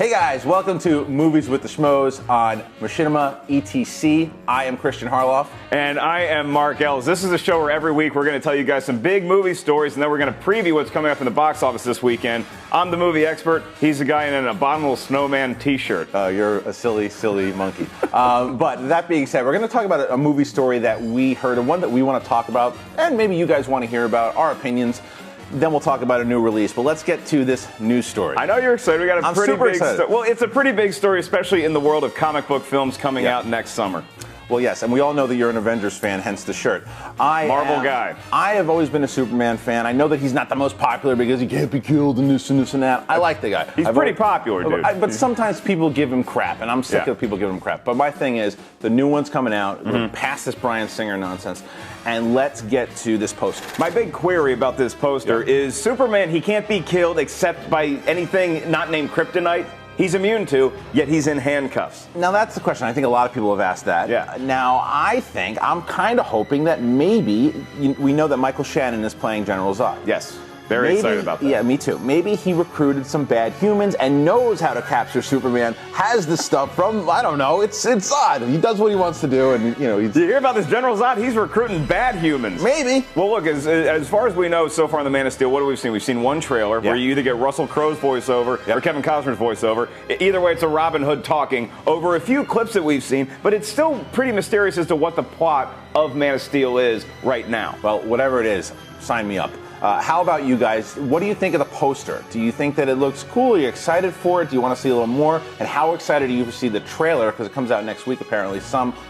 Hey guys, welcome to Movies with the Schmoes on Machinima ETC. I am Kristian Harloff. And I am Mark Ells. This is a show where every week we're going to tell you guys some big movie stories, and then we're going to preview what's coming up in the box office this weekend. I'm the movie expert. He's the guy in an abominable snowman t-shirt. You're a silly, silly monkey. But that being said, we're going to talk about a movie story that we heard, and one that we want to talk about, and maybe you guys want to hear about, our opinions. Then we'll talk about a new release. But let's get to this news story. I know you're excited. We got a pretty big story. Well, it's a pretty big story, especially in the world of comic book films coming out next summer. Well, yes, and we all know that you're an Avengers fan, hence the shirt. Marvel guy. I have always been a Superman fan. I know that he's not the most popular because he can't be killed and this and this and that. I like the guy. He's pretty popular, dude. But sometimes people give him crap, and I'm sick of people giving him crap. But my thing is, the new one's coming out. We're past this Bryan Singer nonsense. And let's get to this poster. My big query about this poster is Superman, he can't be killed except by anything not named kryptonite. He's immune to, yet he's in handcuffs. Now that's the question. I think a lot of people have asked that. Yeah. Now I'm kind of hoping that maybe, we know that Michael Shannon is playing General Zod. Yes. Very excited about that. Yeah, me too. Maybe he recruited some bad humans and knows how to capture Superman, has the stuff from, I don't know, it's Zod. He does what he wants to do, and you hear about this General Zod? He's recruiting bad humans. Maybe. Well, look, as far as we know so far in The Man of Steel, what have we seen? We've seen one trailer where you either get Russell Crowe's voiceover or Kevin Costner's voiceover. Either way, it's a Robin Hood talking over a few clips that we've seen, but it's still pretty mysterious as to what the plot of Man of Steel is right now. Well, whatever it is, sign me up. How about you guys? What do you think of the poster? Do you think that it looks cool? Are you excited for it? Do you want to see a little more? And how excited are you to see the trailer? Because it comes out next week, apparently,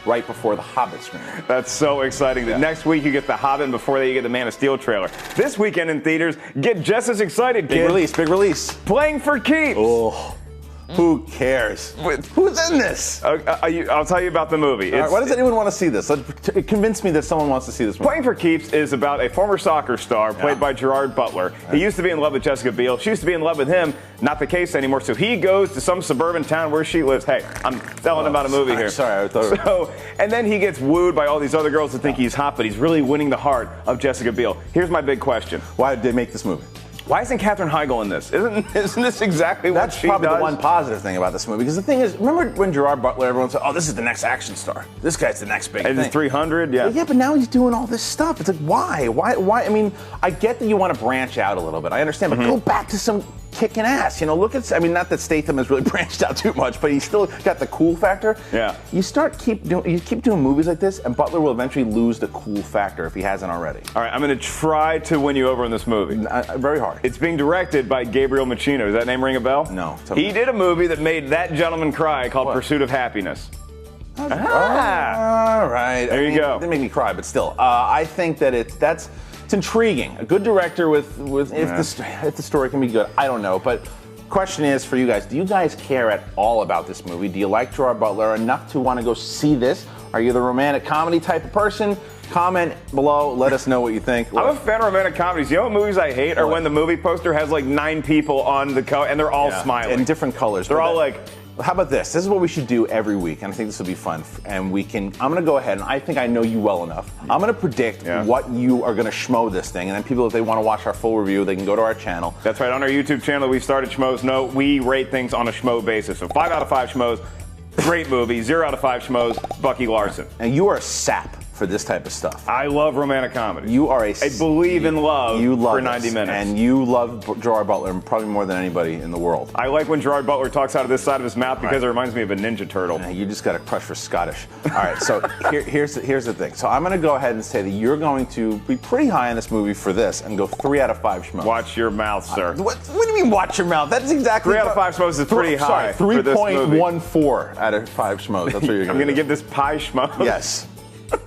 right before the Hobbit screening. That's so exciting. That next week you get the Hobbit, and before that you get the Man of Steel trailer. This weekend in theaters, get just as excited, kid. Big release. Playing for keeps. Oh. Who cares? Who's in this? I'll tell you about the movie. Why does anyone want to see this? Convince me that someone wants to see this movie. Playing for Keeps is about a former soccer star played by Gerard Butler. He used to be in love with Jessica Biel. She used to be in love with him. Not the case anymore. So he goes to some suburban town where she lives. Hey, I'm telling about a movie here. Sorry, I thought. And then he gets wooed by all these other girls that think he's hot, but he's really winning the heart of Jessica Biel. Here's my big question. Why did they make this movie? Why isn't Katherine Heigl in this? Isn't this exactly what she does? That's probably the one positive thing about this movie. Because the thing is, remember when Gerard Butler, everyone said, oh, this is the next action star. This guy's the next big thing. And 300, yeah. Yeah, but now he's doing all this stuff. It's like, why? Why? I mean, I get that you want to branch out a little bit. I understand, but go back to some kicking ass. Look at, not that Statham has really branched out too much, but he's still got the cool factor. Yeah. You keep doing movies like this, and Butler will eventually lose the cool factor if he hasn't already. All right, I'm going to try to win you over in this movie. Very hard. It's being directed by Gabriel Machino. Does that name ring a bell? No. He did a movie that made that gentleman cry called Pursuit of Happiness. All right. There you go. It didn't make me cry, but still, I think that it's intriguing. A good director if the story can be good. I don't know, but question is for you guys: do you guys care at all about this movie? Do you like Gerard Butler enough to want to go see this? Are you the romantic comedy type of person? Comment below. Let us know what you think. I'm a fan of romantic comedies. You know what movies I hate are when the movie poster has like 9 people on the cover and they're all smiling in different colors. They're all like. How about this? This is what we should do every week, and I think this will be fun. And I'm going to go ahead, and I think I know you well enough. I'm going to predict what you are going to schmo this thing, and then people, if they want to watch our full review, they can go to our channel. That's right. On our YouTube channel, we started Schmoes. No, we rate things on a schmo basis. So 5 out of 5 schmoes, great movie. 0 out of 5 schmoes, Bucky Larson. And you are a sap for this type of stuff. I love romantic comedy. I believe in love for 90 minutes. And you love Gerard Butler probably more than anybody in the world. I like when Gerard Butler talks out of this side of his mouth because it reminds me of a Ninja Turtle. You just got a crush for Scottish. All right, so here's the thing. So I'm going to go ahead and say that you're going to be pretty high on this movie for this and go 3 out of 5 schmoes. Watch your mouth, sir. What do you mean watch your mouth? That's exactly 3 out of 5 schmoes is pretty high. 3.14 out of 5 schmoes. That's what you're going to I'm going to give this pie schmo. Yes.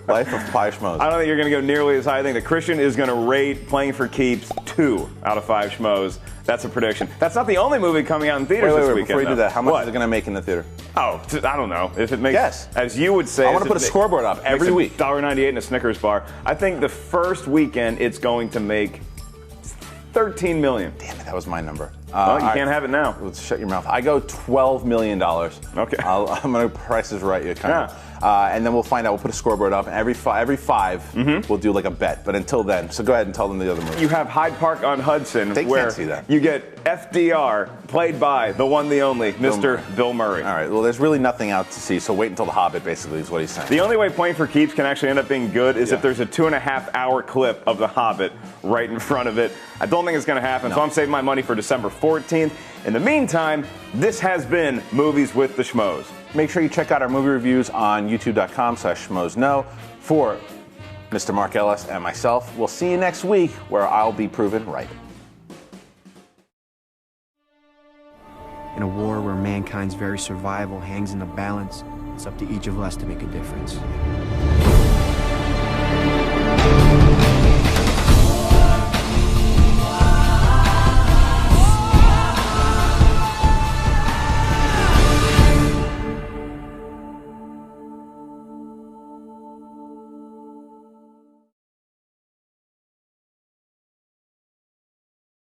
Life of Pie Schmoes. I don't think you're going to go nearly as high. I think that Kristian is going to rate Playing for Keeps 2 out of 5 schmoes. That's a prediction. That's not the only movie coming out in theaters this weekend. Before you do that, how much is it going to make in the theater? Oh, I don't know. If it makes, as you would say, I want to put a scoreboard up every week. $1.98 in a Snickers bar. I think the first weekend it's going to make $13 million. Damn it, that was my number. Well, you can't have it now. Let's shut your mouth. I go $12 million. Okay. I'm going to price is right you, kind of. And then we'll find out. We'll put a scoreboard up. And every five, we'll do like a bet. But until then, so go ahead and tell them the other movie. You have Hyde Park on Hudson, They where can't see that. you get FDR, played by the one, the only, Mr. Bill Murray. All right. Well, there's really nothing out to see, so wait until The Hobbit, basically, is what he's saying. The only way Playing for Keeps can actually end up being good is if there's a 2.5-hour clip of The Hobbit right in front of it. I don't think it's going to happen, so I'm saving my money for December 14th. In the meantime, this has been Movies with the Schmoes. Make sure you check out our movie reviews on youtube.com/schmoesknow. For Mr. Mark Ellis and myself, we'll see you next week where I'll be proven right. In a war where mankind's very survival hangs in the balance, it's up to each of us to make a difference.